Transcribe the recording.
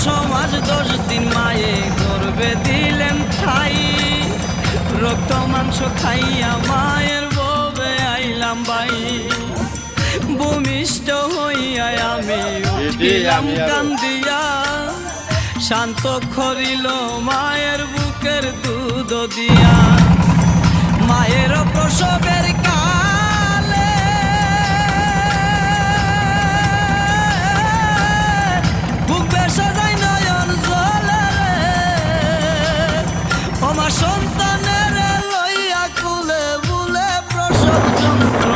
সমাজ 10 দিন মায়ে গর্বে দিলেন ঠাই। রক্ত মাংস খাইয়া মায়ের ববে আইলাম বাই। ভূমিষ্ঠ হইয়া আমি উঠিলাম কান্দিয়া, শান্ত করিল মায়ের বুকের দুধ দিয়া। মায়ের প্রসবের কালে বুক বেসা যায় নয়ন জলে। আমার সন্তানের লইয়া কুলে বুলে প্রসব যন্ত্র